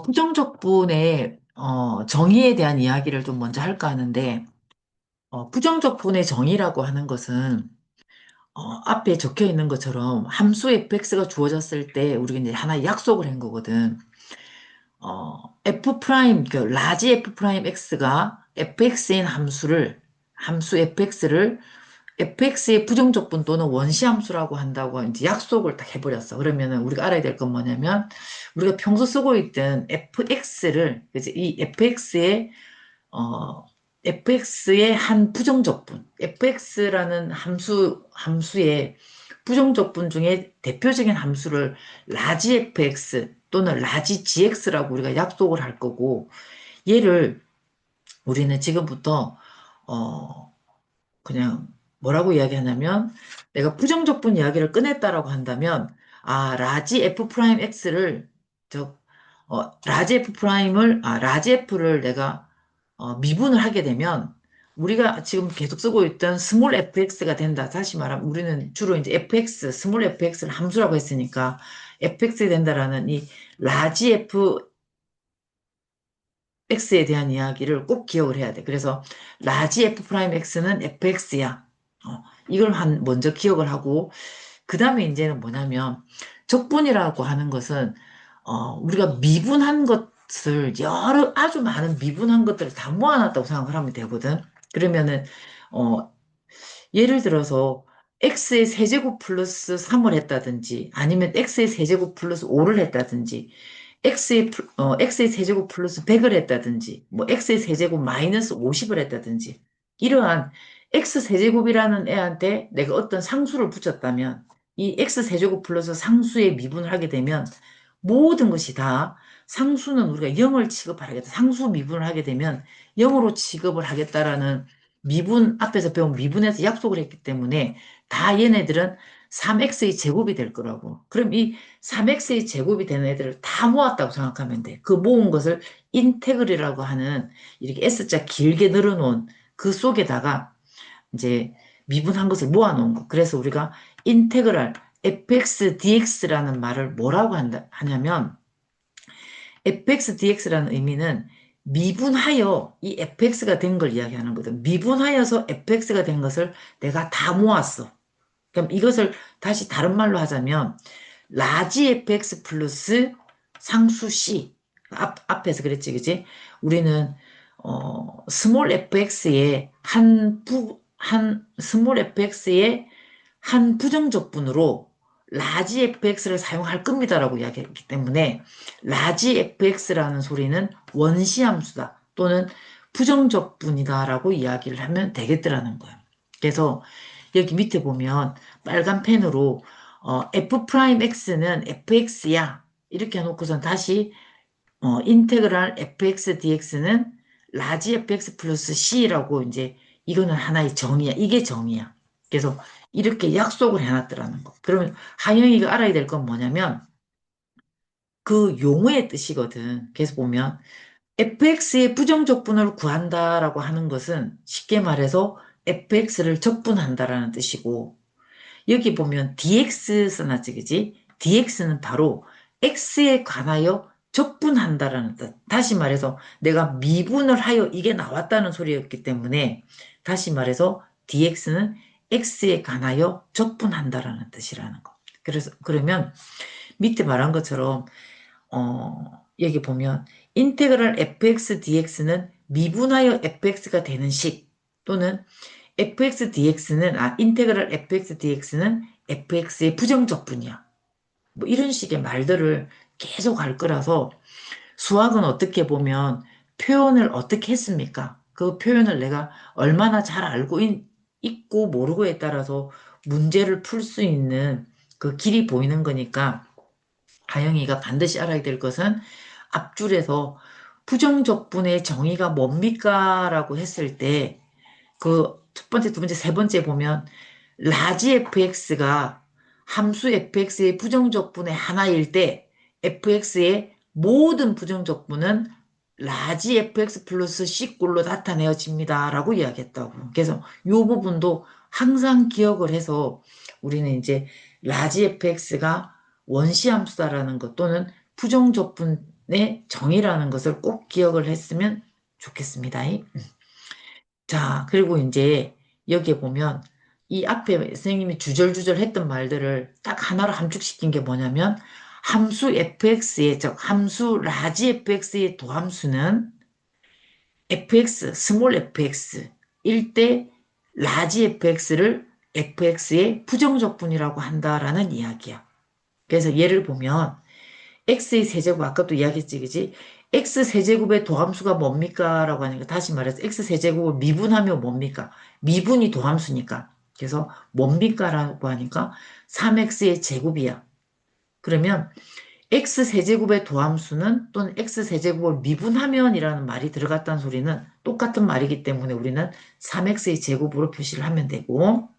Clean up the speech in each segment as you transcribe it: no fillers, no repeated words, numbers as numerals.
부정적분의 정의에 대한 이야기를 좀 먼저 할까 하는데, 부정적분의 정의라고 하는 것은 앞에 적혀 있는 것처럼 함수 fx가 주어졌을 때 우리가 이제 하나의 약속을 한 거거든. f 프라임, 그 라지 f 프라임 x가 fx인 함수 fx를 fx의 부정적분 또는 원시함수라고 한다고 이제 약속을 딱 해버렸어. 그러면은 우리가 알아야 될 건 뭐냐면 우리가 평소 쓰고 있던 fx를 이제 이 fx의 한 부정적분, fx라는 함수의 부정적분 중에 대표적인 함수를 라지 fx 또는 라지 gx라고 우리가 약속을 할 거고 얘를 우리는 지금부터 어, 그냥 뭐라고 이야기하냐면 내가 부정적분 이야기를 꺼냈다라고 한다면 라지 f 프라임 x를 라지 f 프라임을 라지 f를 내가 미분을 하게 되면 우리가 지금 계속 쓰고 있던 스몰 fx가 된다. 다시 말하면 우리는 주로 이제 fx, 스몰 fx를 함수라고 했으니까 fx가 된다라는 이 라지 f x에 대한 이야기를 꼭 기억을 해야 돼. 그래서 라지 f 프라임 x는 fx야. 이걸 먼저 기억을 하고 그 다음에 이제는 뭐냐면 적분이라고 하는 것은 우리가 미분한 것을 아주 많은 미분한 것들을 다 모아놨다고 생각을 하면 되거든. 그러면은 어, 예를 들어서 x의 세제곱 플러스 3을 했다든지 아니면 x의 세제곱 플러스 5를 했다든지 x의 세제곱 플러스 100을 했다든지 뭐 x의 세제곱 마이너스 50을 했다든지 이러한 x 세제곱이라는 애한테 내가 어떤 상수를 붙였다면 이 x 세제곱 플러스 상수의 미분을 하게 되면 모든 것이 다 상수는 우리가 0을 취급하겠다. 상수 미분을 하게 되면 0으로 취급을 하겠다라는 미분 앞에서 배운 미분에서 약속을 했기 때문에 다 얘네들은 3x의 제곱이 될 거라고. 그럼 이 3x의 제곱이 되는 애들을 다 모았다고 생각하면 돼. 그 모은 것을 인테그리라고 하는 이렇게 S자 길게 늘어놓은 그 속에다가 이제 미분한 것을 모아놓은 거. 그래서 우리가 인테그랄 fx dx라는 말을 뭐라고 하냐면 fx dx라는 의미는 미분하여 이 fx가 된 걸 이야기하는 거든. 미분하여서 fx가 된 것을 내가 다 모았어. 그럼 이것을 다시 다른 말로 하자면 라지 fx 플러스 상수 c 앞에서 그랬지 그지? 우리는 스몰 fx의 한 스몰 fx의 한 부정적분으로 라지 fx를 사용할 겁니다라고 이야기했기 때문에 라지 fx라는 소리는 원시함수다 또는 부정적분이다라고 이야기를 하면 되겠더라는 거예요. 그래서 여기 밑에 보면 빨간 펜으로 f 프라임 x는 fx야 이렇게 해놓고선 다시 인테그랄 fx dx는 라지 fx 플러스 c라고 이제 이거는 하나의 정의야. 이게 정의야. 그래서 이렇게 약속을 해놨더라는 거. 그러면 하영이가 알아야 될 건 뭐냐면 그 용어의 뜻이거든. 그래서 보면 fx의 부정적분을 구한다라고 하는 것은 쉽게 말해서 fx를 적분한다라는 뜻이고 여기 보면 dx 써놨지, 그지? dx는 바로 x에 관하여 적분한다라는 뜻. 다시 말해서 내가 미분을 하여 이게 나왔다는 소리였기 때문에 다시 말해서 dx는 x에 관하여 적분한다라는 뜻이라는 거. 그래서 그러면 밑에 말한 것처럼 여기 보면 인테그랄 fx dx는 미분하여 fx가 되는 식 또는 fx dx는 인테그랄 fx dx는 fx의 부정적분이야. 뭐 이런 식의 말들을 계속 할 거라서 수학은 어떻게 보면 표현을 어떻게 했습니까? 그 표현을 내가 얼마나 잘 알고 있고 모르고에 따라서 문제를 풀 수 있는 그 길이 보이는 거니까 하영이가 반드시 알아야 될 것은 앞줄에서 부정적분의 정의가 뭡니까? 라고 했을 때 그 첫 번째, 두 번째, 세 번째 보면 라지 fx가 함수 fx의 부정적분의 하나일 때 fx의 모든 부정적분은 라지 fx 플러스 c꼴로 나타내어집니다. 라고 이야기했다고. 그래서 이 부분도 항상 기억을 해서 우리는 이제 라지 fx가 원시함수다라는 것 또는 부정적분 정의라는 것을 꼭 기억을 했으면 좋겠습니다. 자, 그리고 이제 여기에 보면 이 앞에 선생님이 주절주절 했던 말들을 딱 하나로 함축시킨 게 뭐냐면 함수 fx의, 즉 함수 라지 fx의 도함수는 fx, 스몰 fx 일 때 라지 fx를 fx의 부정적분이라고 한다라는 이야기야. 그래서 예를 보면 x의 세제곱, 아까도 이야기했지, 그지? x 세제곱의 도함수가 뭡니까? 라고 하니까 다시 말해서 x 세제곱을 미분하면 뭡니까? 미분이 도함수니까. 그래서 뭡니까? 라고 하니까 3x의 제곱이야. 그러면 x 세제곱의 도함수는 또는 x 세제곱을 미분하면이라는 말이 들어갔다는 소리는 똑같은 말이기 때문에 우리는 3x의 제곱으로 표시를 하면 되고,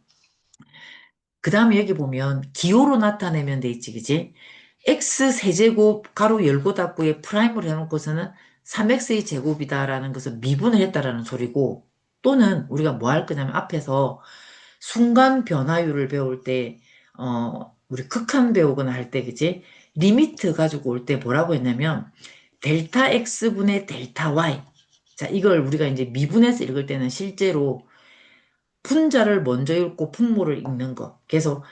그 다음에 여기 보면 기호로 나타내면 돼 있지, 그지? x 세제곱 가로 열고 닫고에 프라임을 해놓고서는 3x의 제곱이다라는 것을 미분을 했다라는 소리고, 또는 우리가 뭐 할 거냐면 앞에서 순간 변화율을 배울 때, 우리 극한 배우거나 할 때, 그지? 리미트 가지고 올 때 뭐라고 했냐면, 델타 x분의 델타 y. 자, 이걸 우리가 이제 미분해서 읽을 때는 실제로 분자를 먼저 읽고 분모를 읽는 거. 그래서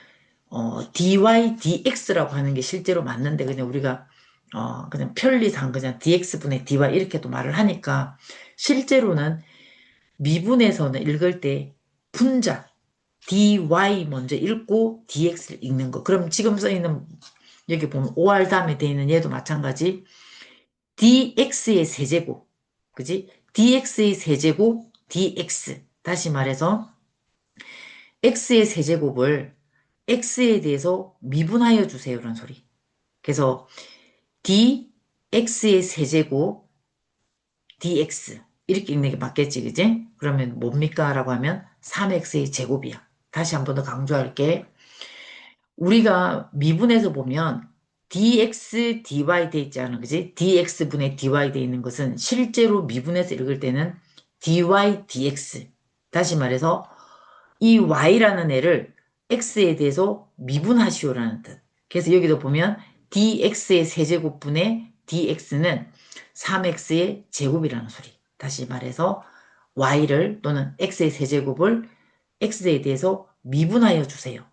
dy, dx라고 하는 게 실제로 맞는데 그냥 우리가 그냥 편리상 그냥 dx분의 dy 이렇게도 말을 하니까 실제로는 미분에서는 읽을 때 분자 dy 먼저 읽고 dx를 읽는 거. 그럼 지금 써있는 여기 보면 5r 다음에 되어 있는 얘도 마찬가지 dx의 세제곱 그지? dx의 세제곱 dx 다시 말해서 x의 세제곱을 x에 대해서 미분하여 주세요. 라는 소리. 그래서 dx의 세제곱 dx 이렇게 읽는 게 맞겠지. 그지? 그러면 뭡니까? 라고 하면 3x의 제곱이야. 다시 한 번 더 강조할게. 우리가 미분해서 보면 dx, dy 돼 있지 않아. 그지? dx분의 dy 돼 있는 것은 실제로 미분해서 읽을 때는 dy, dx. 다시 말해서 이 y라는 애를 x에 대해서 미분하시오라는 뜻. 그래서 여기도 보면 dx의 세제곱분의 dx는 3x의 제곱이라는 소리. 다시 말해서 y를 또는 x의 세제곱을 x에 대해서 미분하여 주세요.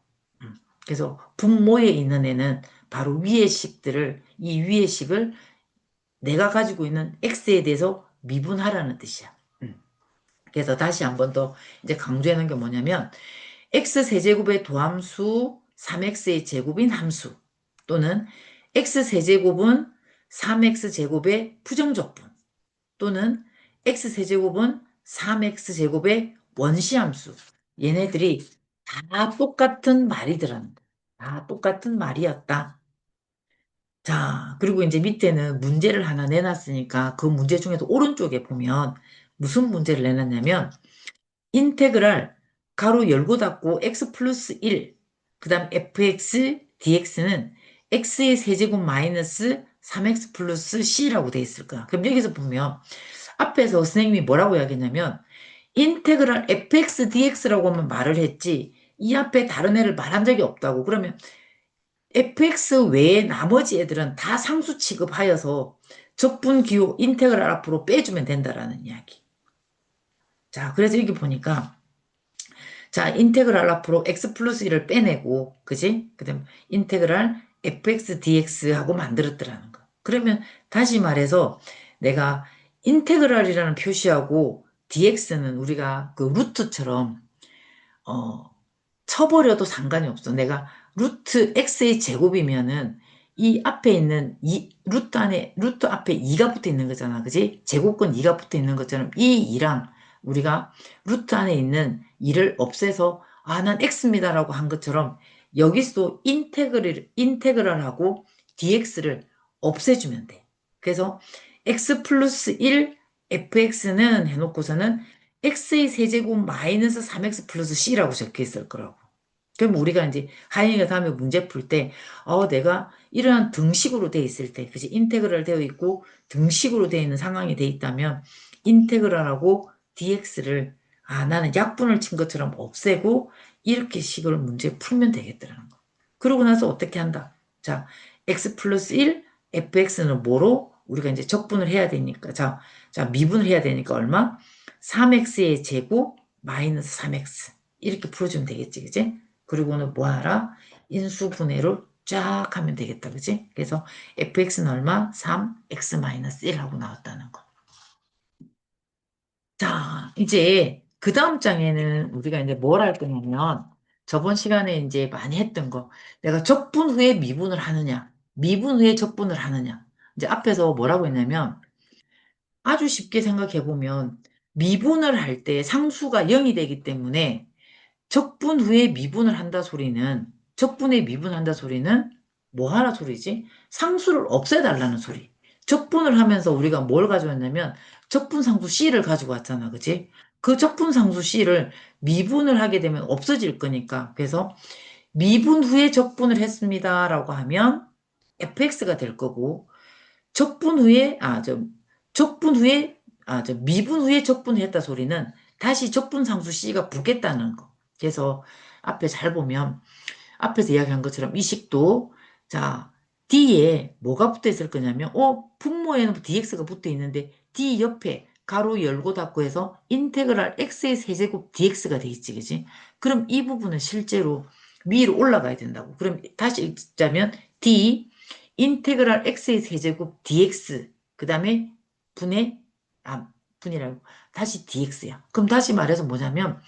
그래서 분모에 있는 애는 바로 위의 식들을 이 위의 식을 내가 가지고 있는 x에 대해서 미분하라는 뜻이야. 그래서 다시 한 번 더 이제 강조해 놓은 게 뭐냐면 x세제곱의 도함수 3x의 제곱인 함수 또는 x세제곱은 3x제곱의 부정적분 또는 x세제곱은 3x제곱의 원시함수 얘네들이 다 똑같은 말이더라는 거야. 다 똑같은 말이었다. 자, 그리고 이제 밑에는 문제를 하나 내놨으니까 그 문제 중에서 오른쪽에 보면 무슨 문제를 내놨냐면 인테그랄 가로 열고 닫고 x 플러스 1, 그 다음 fx dx는 x의 세제곱 마이너스 3x 플러스 c라고 돼 있을 거야. 그럼 여기서 보면 앞에서 선생님이 뭐라고 이야기했냐면 인테그랄 fx dx라고만 말을 했지 이 앞에 다른 애를 말한 적이 없다고. 그러면 fx 외에 나머지 애들은 다 상수 취급하여서 적분 기호 인테그랄 앞으로 빼주면 된다라는 이야기. 자, 그래서 여기 보니까 자, 인테그랄 앞으로 x 플러스 1을 빼내고, 그지? 그 다음 인테그랄 fx dx하고 만들었더라는 거. 그러면 다시 말해서 내가 인테그랄이라는 표시하고 dx는 우리가 그 루트처럼 쳐버려도 상관이 없어. 내가 루트 x의 제곱이면은 이 앞에 있는 이 루트 앞에 2가 붙어 있는 거잖아. 그지? 제곱권 2가 붙어 있는 것처럼 이 2랑 우리가 루트 안에 있는 2를 없애서 아, 난 x입니다라고 한 것처럼 여기서도 인테그랄하고 dx를 없애주면 돼. 그래서 x 플러스 1 fx는 해놓고서는 x의 세제곱 마이너스 3x 플러스 c라고 적혀 있을 거라고. 그럼 우리가 이제 하영이가 다음에 문제 풀 때, 내가 이러한 등식으로 돼 있을 때, 그치? 인테그랄 되어 있고 등식으로 되어 있는 상황이 돼 있다면, 인테그랄하고 dx를, 나는 약분을 친 것처럼 없애고, 이렇게 식으로 문제 풀면 되겠더라는 거. 그러고 나서 어떻게 한다? 자, x 플러스 1, fx는 뭐로? 우리가 이제 적분을 해야 되니까. 자, 미분을 해야 되니까 얼마? 3x의 제곱 마이너스 3x. 이렇게 풀어주면 되겠지, 그지? 그리고는 뭐 하라? 인수분해를 쫙 하면 되겠다, 그지? 그래서 fx는 얼마? 3x 마이너스 1 하고 나왔다는 거. 자, 이제 그 다음 장에는 우리가 이제 뭘 할 거냐면 저번 시간에 이제 많이 했던 거. 내가 적분 후에 미분을 하느냐, 미분 후에 적분을 하느냐. 이제 앞에서 뭐라고 했냐면 아주 쉽게 생각해 보면 미분을 할 때 상수가 0이 되기 때문에 적분 후에 미분을 한다 소리는 적분 후에 미분한다 소리는 뭐 하라 소리지? 상수를 없애달라는 소리. 적분을 하면서 우리가 뭘 가져왔냐면 적분상수 C를 가지고 왔잖아. 그치? 그 적분상수 C를 미분을 하게 되면 없어질 거니까. 그래서 미분 후에 적분을 했습니다라고 하면 fx가 될 거고 적분 후에 적분 후에 미분 후에 적분을 했다 소리는 다시 적분상수 C가 붙겠다는 거. 그래서 앞에 잘 보면 앞에서 이야기한 것처럼 이 식도 자 D에 뭐가 붙어 있을 거냐면 분모에는 dx가 붙어 있는데 D 옆에 가로 열고 닫고 해서 인테그랄 x의 세제곱 dx가 돼 있지, 그지? 그럼 이 부분은 실제로 위로 올라가야 된다고. 그럼 다시 읽자면 D 인테그랄 x의 세제곱 dx 그 다음에 분의 분이라고 다시 dx야. 그럼 다시 말해서 뭐냐면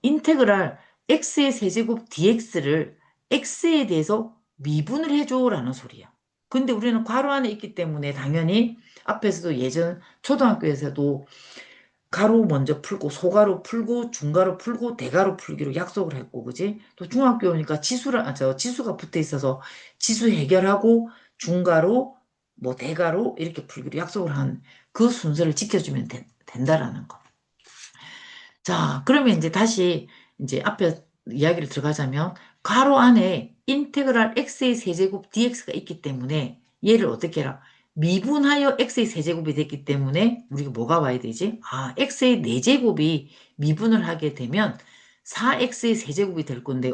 인테그랄 x의 세제곱 dx를 x에 대해서 미분을 해줘라는 소리야. 근데 우리는 괄호 안에 있기 때문에 당연히 앞에서도 예전 초등학교에서도 가로 먼저 풀고 소가로 풀고 중가로 풀고 대가로 풀기로 약속을 했고 그지? 또 중학교 오니까 지수가 붙어 있어서 지수 해결하고 중가로 뭐 대가로 이렇게 풀기로 약속을 한 그 순서를 지켜주면 된다라는 거. 자, 그러면 이제 다시 이제 앞에 이야기를 들어가자면 가로 안에 인테그랄 x의 세제곱 dx가 있기 때문에 얘를 어떻게 해라? 미분하여 x의 세제곱이 됐기 때문에 우리가 뭐가 와야 되지? x의 4제곱이 미분을 하게 되면 4x의 세제곱이 될 건데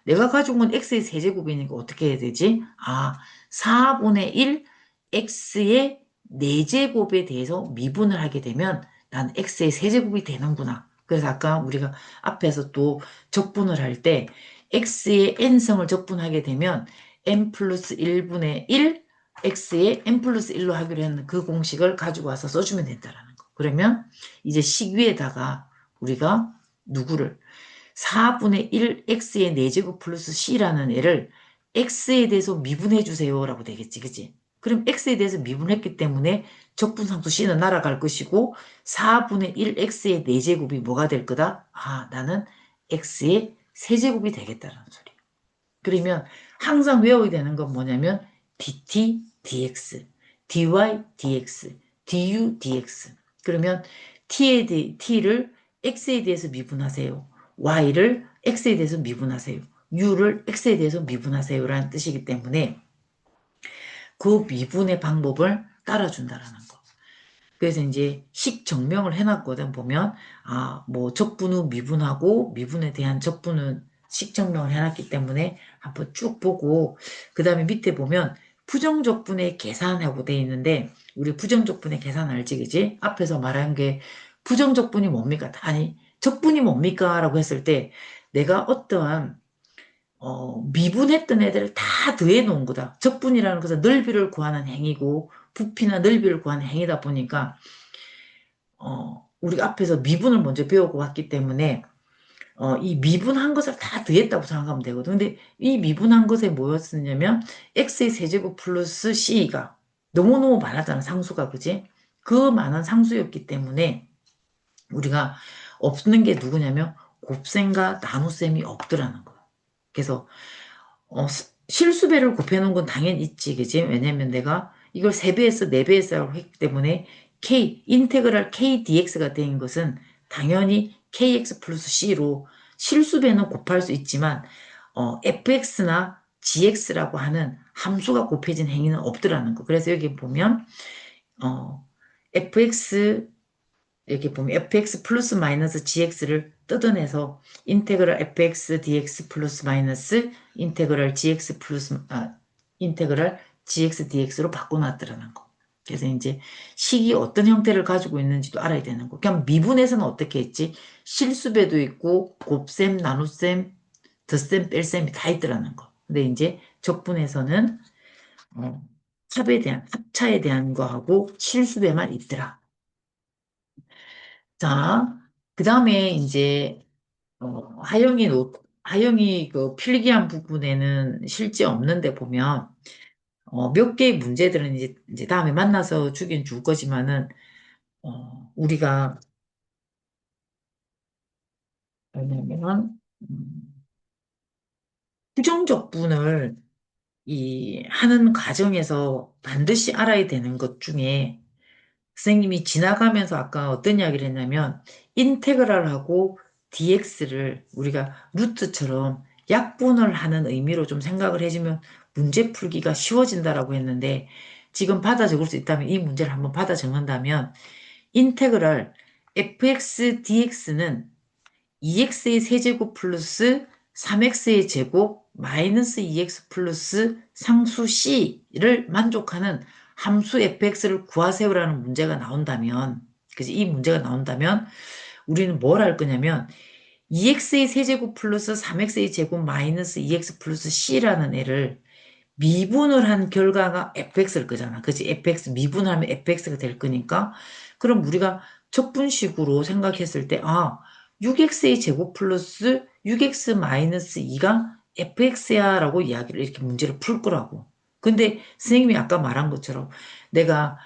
내가 가지고 온 x의 세제곱이니까 어떻게 해야 되지? 4분의 1 x의 4제곱에 대해서 미분을 하게 되면 난 x의 세제곱이 되는구나. 그래서 아까 우리가 앞에서 또 적분을 할 때 x의 n성을 적분하게 되면 n 플러스 1분의 1 x의 n 플러스 1로 하기로 했는 그 공식을 가지고 와서 써주면 된다라는 거. 그러면 이제 식 위에다가 우리가 누구를 4분의 1 x의 4제곱 플러스 c라는 애를 x에 대해서 미분해 주세요라고 되겠지. 그치? 그럼 x에 대해서 미분했기 때문에 적분상수 c는 날아갈 것이고 4분의 1 x의 4제곱이 뭐가 될 거다? 나는 x의 세제곱이 되겠다라는 소리. 그러면 항상 외워야 되는 건 뭐냐면 dt, dx, dy, dx, du, dx. 그러면 t를 x에 대해서 미분하세요. y를 x에 대해서 미분하세요. u를 x에 대해서 미분하세요라는 뜻이기 때문에 그 미분의 방법을 따라준다라는 거. 그래서 이제 식 정명을 해놨거든. 보면 뭐 적분 후 미분하고 미분에 대한 적분은 식 정명을 해놨기 때문에 한번 쭉 보고 그 다음에 밑에 보면 부정적분의 계산하고 돼 있는데 우리 부정적분의 계산 알지, 그지? 앞에서 말한 게 부정적분이 뭡니까? 아니 적분이 뭡니까? 라고 했을 때 내가 어떠한 미분했던 애들을 다 더해 놓은 거다. 적분이라는 것은 넓이를 구하는 행위고 부피나 넓이를 구하는 행위다 보니까 우리가 앞에서 미분을 먼저 배우고 왔기 때문에 이 미분한 것을 다 더했다고 생각하면 되거든. 근데 이 미분한 것에 뭐였었냐면 x의 세제곱 플러스 c가 너무너무 많았잖아. 상수가. 그지? 그 많은 상수였기 때문에 우리가 없는 게 누구냐면 곱셈과 나눗셈이 없더라는 거야. 그래서 실수배를 곱해놓은 건 당연히 있지, 그지? 왜냐면 내가 이걸 3배에서 4배에서 했기 때문에 인테그랄 KDX가 된 것은 당연히 KX 플러스 C로 실수배는 곱할 수 있지만, FX나 GX라고 하는 함수가 곱해진 행위는 없더라는 거. 그래서 여기 보면, FX 이렇게 보면 fx 플러스 마이너스 gx를 뜯어내서 인테그랄 fx dx 플러스 마이너스 인테그랄 gx 플러스 인테그랄 gx, dx로 바꿔놨더라는 거. 그래서 이제 식이 어떤 형태를 가지고 있는지도 알아야 되는 거. 그냥 미분에서는 어떻게 했지? 실수배도 있고 곱셈, 나눗셈, 덧셈, 뺄셈이 다 있더라는 거. 근데 이제 적분에서는 어, 합에 대한 합차에 대한 거하고 실수배만 있더라. 자, 그 다음에 이제 하영이 그 필기한 부분에는 실제 없는데 보면 몇 개의 문제들은 이제 다음에 만나서 주긴 줄 거지만은 우리가 뭐냐면 부정적분을 이 하는 과정에서 반드시 알아야 되는 것 중에 선생님이 지나가면서 아까 어떤 이야기를 했냐면 인테그랄하고 dx를 우리가 루트처럼 약분을 하는 의미로 좀 생각을 해주면 문제 풀기가 쉬워진다라고 했는데 지금 받아 적을 수 있다면 이 문제를 한번 받아 적는다면 인테그랄 fx dx는 2x의 세제곱 플러스 3x의 제곱 마이너스 2x 플러스 상수 c를 만족하는 함수 fx를 구하세요라는 문제가 나온다면, 그지? 이 문제가 나온다면 우리는 뭘 할 거냐면 2x의 세제곱 플러스 3x의 제곱 마이너스 2x 플러스 c라는 애를 미분을 한 결과가 fx일 거잖아. 그치? fx 미분을 하면 fx가 될 거니까. 그럼 우리가 적분식으로 생각했을 때, 6x의 제곱 플러스 6x 마이너스 2가 fx야 라고 이야기를 이렇게 문제를 풀 거라고. 근데 선생님이 아까 말한 것처럼 내가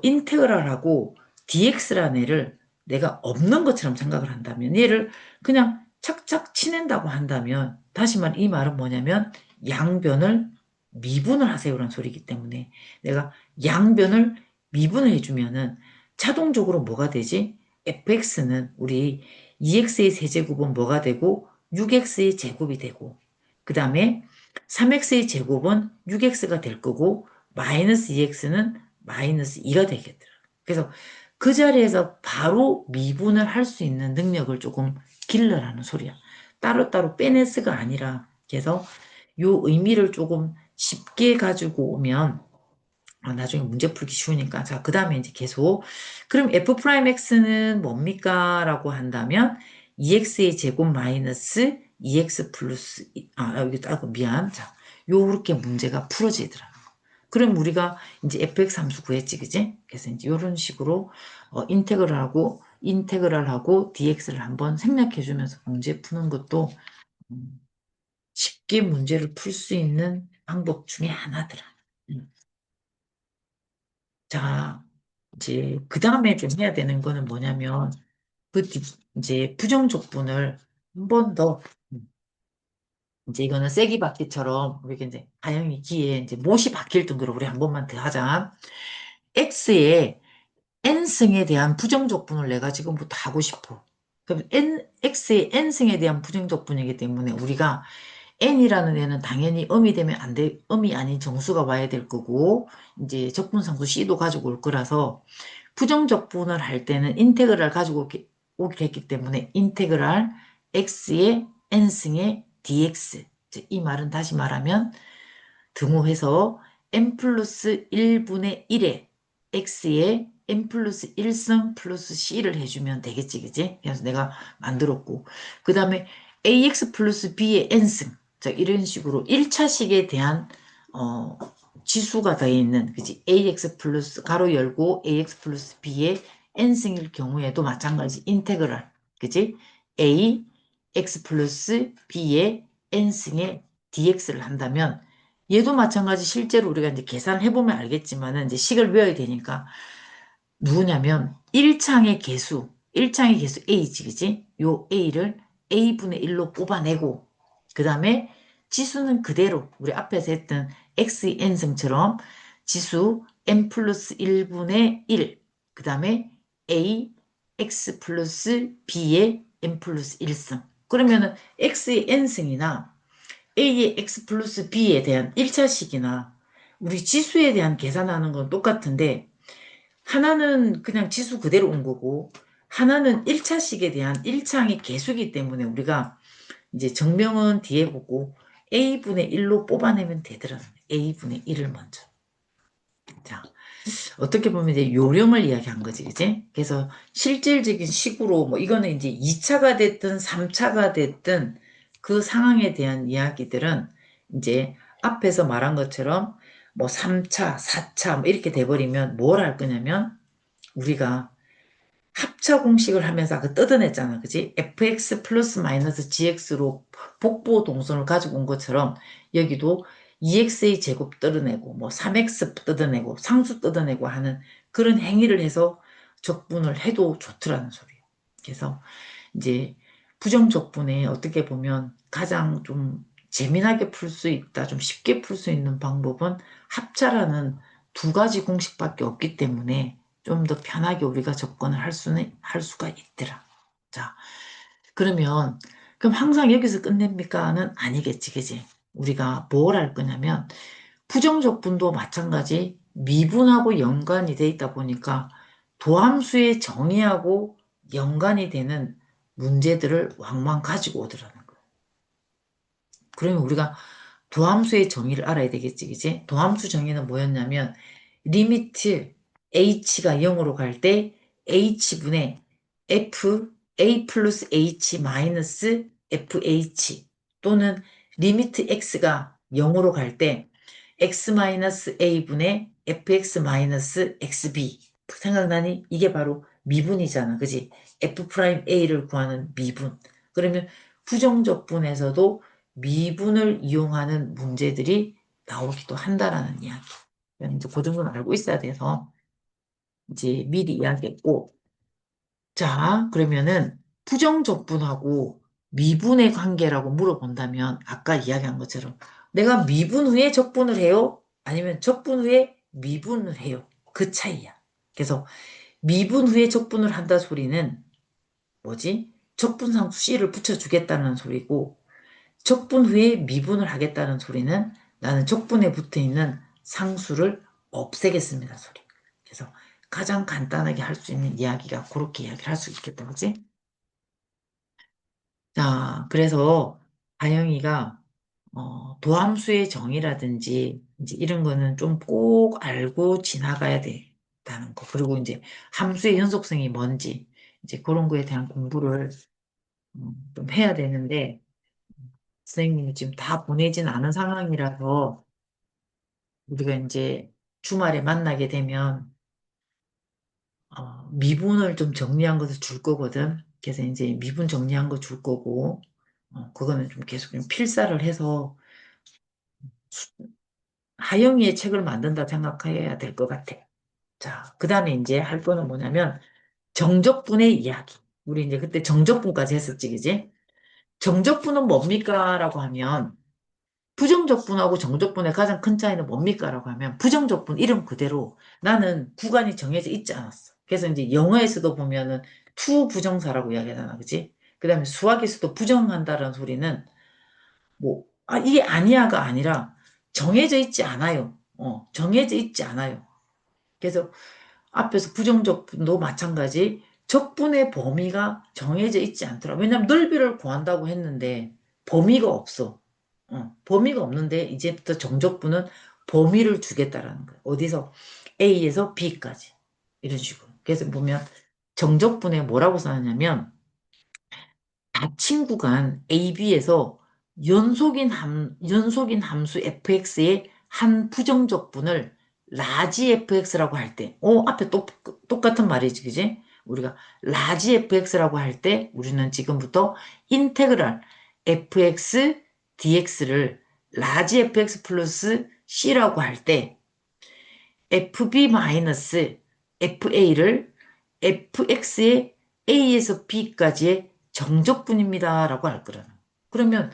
인테그랄하고 dx라는 애를 내가 없는 것처럼 생각을 한다면 얘를 그냥 착착 치낸다고 한다면 다시 말해 이 말은 뭐냐면 양변을 미분을 하세요라는 소리이기 때문에 내가 양변을 미분을 해주면은 자동적으로 뭐가 되지? fx는 우리 2x의 세제곱은 뭐가 되고 6x의 제곱이 되고 그 다음에 3x의 제곱은 6x가 될 거고 마이너스 2x는 마이너스 2가 되겠더라. 그래서 그 자리에서 바로 미분을 할 수 있는 능력을 조금 길러라는 소리야. 따로따로 빼내스가 아니라 그래서 요 의미를 조금 쉽게 가지고 오면 나중에 문제 풀기 쉬우니까. 자, 그 다음에 이제 계속. 그럼 f'x는 뭡니까? 라고 한다면 2x의 제곱 마이너스 2x 플러스, 여기 딱, 미안. 자, 요렇게 문제가 풀어지더라. 그럼 우리가 이제 fx 함수 구했지, 그지? 그래서 이제 이런 식으로 인테그랄하고 dx를 한번 생략해주면서 문제 푸는 것도 음, 쉽게 문제를 풀 수 있는 방법 중에 하나더라. 음. 자, 이제 그 다음에 좀 해야 되는 거는 뭐냐면 이제 부정적분을 한 번 더 이제 이거는 세기 받기처럼 우리가 이제 가영이 기에 이제 못이 박힐 정도로 우리 한 번만 더 하자. x의 n승에 대한 부정적분을 내가 지금부터 하고 싶어. 그럼 x의 n승에 대한 부정적분이기 때문에 우리가 n이라는 애는 당연히 음이 되면 안 돼, 음이 아닌 정수가 와야 될 거고, 이제 적분상수 c도 가지고 올 거라서, 부정적분을 할 때는 인테그랄 가지고 오기로 했기 때문에, 인테그랄 x의 n승의 dx. 이 말은 다시 말하면, 등호해서 n 플러스 1분의 1에 x에 n 플러스 1승 플러스 c를 해주면 되겠지, 그지? 그래서 내가 만들었고. 그 다음에 ax 플러스 b의 n승. 자, 이런 식으로 1차식에 대한, 지수가 더해 있는, 그지? ax 플러스, 가로 열고 ax 플러스 b의 n승일 경우에도 마찬가지, 인테그랄. 그지? a, x 플러스 b의 n승의 dx를 한다면, 얘도 마찬가지 실제로 우리가 이제 계산해보면 알겠지만은 이제 식을 외워야 되니까 누구냐면 1창의 개수 A지, 그지? 요 A를 A분의 1로 뽑아내고 그 다음에 지수는 그대로 우리 앞에서 했던 X의 N승처럼 지수 N 플러스 1분의 1, 그 다음에 A, X 플러스 B의 N 플러스 1승. 그러면은 X의 N승이나 A의 X 플러스 B에 대한 1차식이나 우리 지수에 대한 계산하는 건 똑같은데 하나는 그냥 지수 그대로 온 거고 하나는 1차식에 대한 1창의 개수기 때문에 우리가 이제 정명은 뒤에 보고 a분의 1로 뽑아내면 되더라는 거예요. a분의 1을 먼저. 자, 어떻게 보면 이제 요령을 이야기한 거지, 그지? 그래서 실질적인 식으로 뭐 이거는 이제 2차가 됐든 3차가 됐든 그 상황에 대한 이야기들은 이제 앞에서 말한 것처럼 뭐 3차, 4차 뭐 이렇게 돼버리면 뭘 할 거냐면 우리가 합차 공식을 하면서 아까 뜯어냈잖아, 그지? fx 플러스 마이너스 gx로 복부 동선을 가지고 온 것처럼 여기도 2x의 제곱 뜯어내고 뭐 3x 뜯어내고 상수 뜯어내고 하는 그런 행위를 해서 적분을 해도 좋더라는 소리예요. 그래서 이제 부정적분에 어떻게 보면 가장 좀 재미나게 풀 수 있다, 좀 쉽게 풀 수 있는 방법은 합차라는 두 가지 공식밖에 없기 때문에 좀 더 편하게 우리가 접근을 할 수가 있더라. 자, 그러면, 그럼 항상 여기서 끝냅니까는 아니겠지, 그지? 우리가 뭘 할 거냐면, 부정적분도 마찬가지 미분하고 연관이 돼 있다 보니까 도함수의 정의하고 연관이 되는 문제들을 왕왕 가지고 오더라는 거예요. 그러면 우리가 도함수의 정의를 알아야 되겠지, 그지? 도함수 정의는 뭐였냐면, 리미트 h가 0으로 갈 때 h분의 f, a 플러스 h 마이너스 fh 또는 리미트 x가 0으로 갈 때 x 마이너스 a분의 fx 마이너스 xb 생각나니? 이게 바로 미분이잖아, 그지? f 프라임 a를 구하는 미분. 그러면 부정적분에서도 미분을 이용하는 문제들이 나오기도 한다라는 이야기. 이제 그 정도는 알고 있어야 돼서 이제 미리 이야기했고, 자, 그러면은 부정적분하고 미분의 관계라고 물어본다면 아까 이야기한 것처럼 내가 미분 후에 적분을 해요? 아니면 적분 후에 미분을 해요? 그 차이야. 그래서 미분 후에 적분을 한다 소리는 뭐지? 적분상수 C를 붙여주겠다는 소리고 적분 후에 미분을 하겠다는 소리는 나는 적분에 붙어 있는 상수를 없애겠습니다 소리. 그래서 가장 간단하게 할 수 있는 이야기가 그렇게 이야기를 할 수 있겠다, 그지? 자, 그래서 다영이가 도함수의 정의라든지 이제 이런 거는 좀 꼭 알고 지나가야 된다는 거. 그리고 이제 함수의 연속성이 뭔지 이제 그런 거에 대한 공부를 좀 해야 되는데 선생님이 지금 다 보내진 않은 상황이라서 우리가 이제 주말에 만나게 되면 미분을 좀 정리한 것을 줄 거거든. 그래서 이제 미분 정리한 거 줄 거고 그거는 좀 계속 좀 필사를 해서 수- 하영이의 책을 만든다 생각해야 될 것 같아. 자, 그 다음에 이제 할 거는 뭐냐면 정적분의 이야기. 우리 이제 그때 정적분까지 했었지, 그지? 정적분은 뭡니까? 라고 하면 부정적분하고 정적분의 가장 큰 차이는 뭡니까? 라고 하면 부정적분 이름 그대로 나는 구간이 정해져 있지 않았어. 그래서 이제 영어에서도 보면은 투 부정사라고 이야기하잖아. 그치? 그 다음에 수학에서도 부정한다는 소리는 뭐, 이게 아니야가 아니라 정해져 있지 않아요. 정해져 있지 않아요. 그래서 앞에서 부정적분도 마찬가지 적분의 범위가 정해져 있지 않더라. 왜냐하면 넓이를 구한다고 했는데 범위가 없어. 범위가 없는데 이제부터 정적분은 범위를 주겠다라는 거야. 어디서? A에서 B까지. 이런 식으로. 그래서 보면 정적분에 뭐라고 써놨냐면 닫힌 구간 AB에서 연속인 함수 fx의 한 부정적분을 라지 fx라고 할 때, 앞에 똑같은 말이지, 그지? 우리가 라지 fx라고 할 때, 우리는 지금부터 인테그랄 fx dx를 라지 fx 플러스 c라고 할 때, fb 마이너스 fa를 fx의 a에서 b까지의 정적분입니다. 라고 할 거라는. 그러면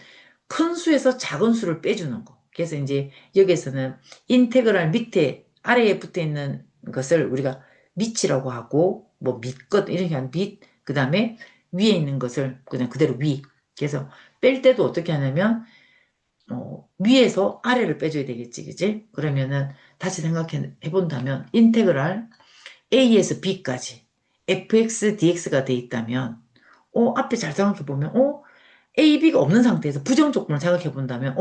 큰 수에서 작은 수를 빼주는 거. 그래서 이제 여기에서는 인테그랄 밑에 아래에 붙어 있는 것을 우리가 밑이라고 하고 뭐 밑것 이렇게 하는 밑, 그 다음에 위에 있는 것을 그냥 그대로 위. 그래서 뺄 때도 어떻게 하냐면 위에서 아래를 빼줘야 되겠지, 그지? 그러면은 다시 생각해 본다면 인테그랄 a에서 b까지 fx dx가 돼 있다면 앞에 잘 생각해 보면 ab가 없는 상태에서 부정적분을 생각해 본다면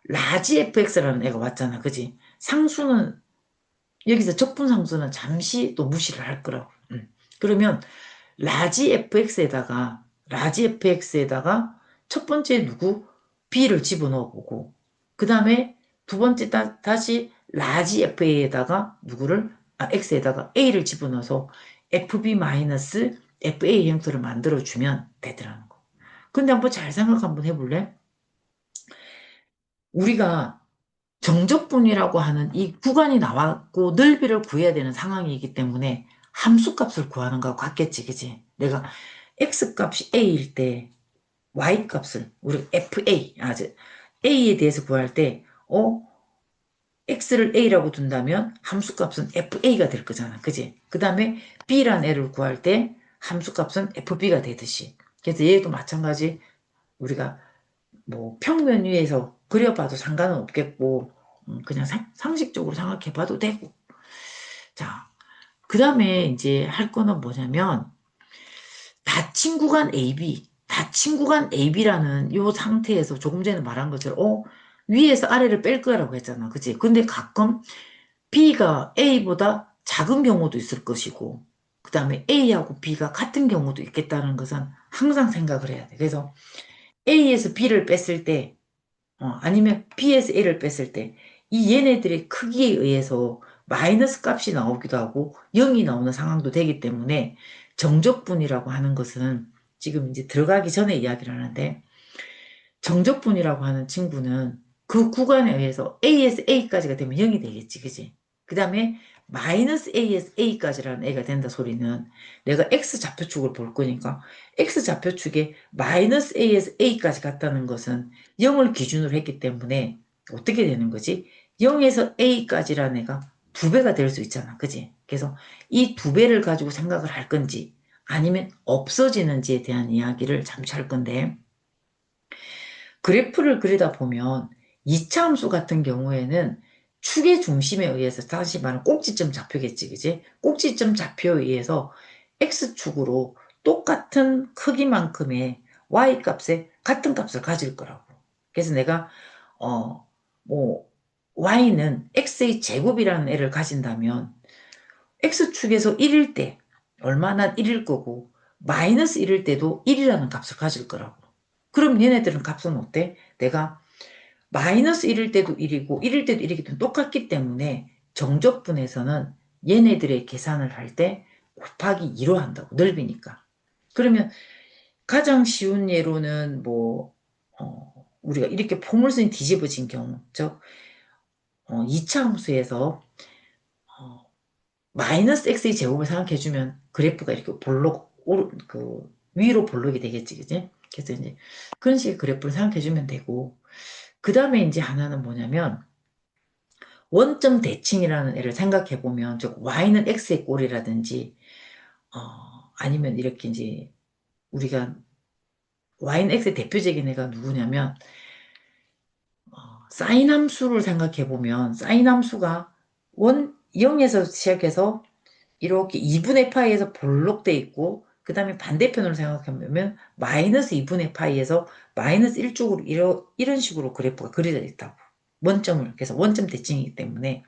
라지 fx라는 애가 왔잖아. 그지? 상수는, 여기서 적분상수는 잠시 또 무시를 할 거라고. 그러면 라지 fx에다가 첫 번째 누구? b를 집어넣어 보고, 그 다음에 두 번째 다시 라지 fa에다가 누구를? x에다가 a를 집어넣어서 fb 마이너스 fa 형태를 만들어주면 되더라는 거. 근데 한번 잘 생각 한번 해볼래? 우리가 정적분이라고 하는 이 구간이 나왔고 넓이를 구해야 되는 상황이기 때문에 함수값을 구하는 거하고 같겠지, 그지? 내가 x값이 a일 때 y값을 우리 fa, a에 대해서 구할 때 x를 a라고 둔다면 함수값은 fa가 될 거잖아, 그지? 그 다음에 b란 애를 구할 때 함수값은 fb가 되듯이. 그래서 얘도 마찬가지. 우리가 뭐 평면 위에서 그려봐도 상관은 없겠고, 그냥 상식적으로 생각해 봐도 되고. 자, 그 다음에 이제 할 거는 뭐냐면, 닫힌 구간 AB라는 요 상태에서 조금 전에 말한 것처럼, 위에서 아래를 뺄 거라고 했잖아. 그치? 근데 가끔 B가 A보다 작은 경우도 있을 것이고, 그 다음에 A하고 B가 같은 경우도 있겠다는 것은 항상 생각을 해야 돼. 그래서 A에서 B를 뺐을 때, 아니면 B에서 A를 뺐을 때, 이 얘네들의 크기에 의해서 마이너스 값이 나오기도 하고 0이 나오는 상황도 되기 때문에 정적분이라고 하는 것은 지금 이제 들어가기 전에 이야기를 하는데, 정적분이라고 하는 친구는 그 구간에 의해서 A에서 A까지가 되면 0이 되겠지, 그지? 그 다음에 마이너스 A에서 A까지라는 애가 된다 소리는 내가 X 좌표축을 볼 거니까 X 좌표축에 마이너스 A에서 A까지 갔다는 것은 0을 기준으로 했기 때문에 어떻게 되는 거지? 0에서 A까지라는 애가 두 배가 될 수 있잖아, 그지? 그래서 이 두 배를 가지고 생각을 할 건지 아니면 없어지는지에 대한 이야기를 잠시 할 건데, 그래프를 그리다 보면 2차 함수 같은 경우에는 축의 중심에 의해서, 다시 말하면 꼭지점 좌표겠지, 그지? 꼭지점 좌표에 의해서 x축으로 똑같은 크기만큼의 y값에 같은 값을 가질 거라고. 그래서 내가 뭐 y는 x의 제곱이라는 애를 가진다면 x축에서 1일 때 얼마나 1일 거고 마이너스 1일 때도 1이라는 값을 가질 거라고. 그럼 얘네들은 값은 어때? 내가 마이너스 1일 때도 1이고 1일 때도 1이기 때문에 똑같기 때문에 정적분에서는 얘네들의 계산을 할 때 곱하기 2로 한다고. 넓이니까. 그러면 가장 쉬운 예로는 우리가 이렇게 포물선이 뒤집어진 경우, 즉 2차 함수에서 마이너스 x의 제곱을 생각해주면 그래프가 이렇게 위로 볼록이 되겠지, 그지? 그래서 이제 그런 식의 그래프를 생각해주면 되고, 그 다음에 이제 하나는 뭐냐면, 원점 대칭이라는 애를 생각해 보면, 즉, y는 x의 꼴이라든지, 아니면 이렇게 이제, 우리가, y는 x의 대표적인 애가 누구냐면, 사인 함수를 생각해 보면, 사인 함수가 0에서 시작해서 이렇게 2분의 파이에서 볼록돼 있고, 그 다음에 반대편으로 생각하면 마이너스 2분의 파이에서 마이너스 1쪽으로 이런 식으로 그래프가 그려져 있다고. 원점을, 그래서 원점 대칭이기 때문에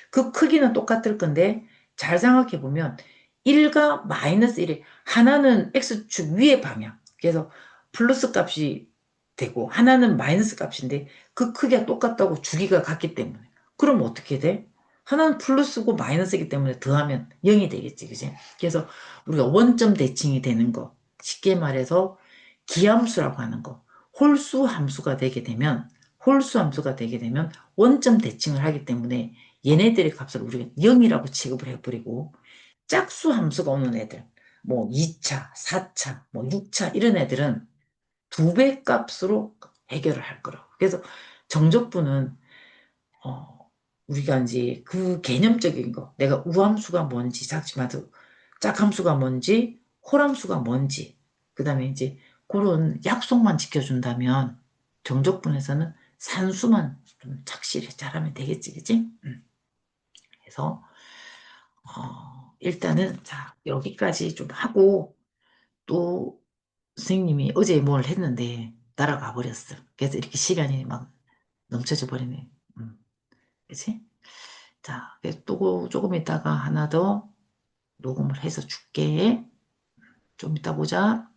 그 크기는 똑같을 건데, 잘 생각해 보면 1과 마이너스 1이 하나는 x축 위의 방향, 그래서 플러스 값이 되고 하나는 마이너스 값인데 그 크기가 똑같다고, 주기가 같기 때문에. 그럼 어떻게 돼? 하나는 플러스고 마이너스이기 때문에 더하면 0이 되겠지, 그지? 그래서 우리가 원점 대칭이 되는 거, 쉽게 말해서 기함수라고 하는 거, 홀수 함수가 되게 되면 원점 대칭을 하기 때문에 얘네들의 값을 우리가 0이라고 취급을 해버리고, 짝수 함수가 오는 애들, 뭐 2차, 4차, 뭐 6차 이런 애들은 두 배 값으로 해결을 할 거라고. 그래서 정적분은 우리가 이제 그 개념적인 거, 내가 우함수가 뭔지, 작지마도 짝함수가 뭔지, 홀함수가 뭔지, 그 다음에 이제 그런 약속만 지켜준다면 정적분에서는 산수만 좀 착실히 잘하면 되겠지, 그치? 그래서 일단은 자, 여기까지 좀 하고, 또 선생님이 어제 뭘 했는데 날아가 버렸어. 그래서 이렇게 시간이 막 넘쳐져 버리네. 그치? 자, 또 조금 있다가 하나 더 녹음을 해서 줄게. 좀 이따 보자.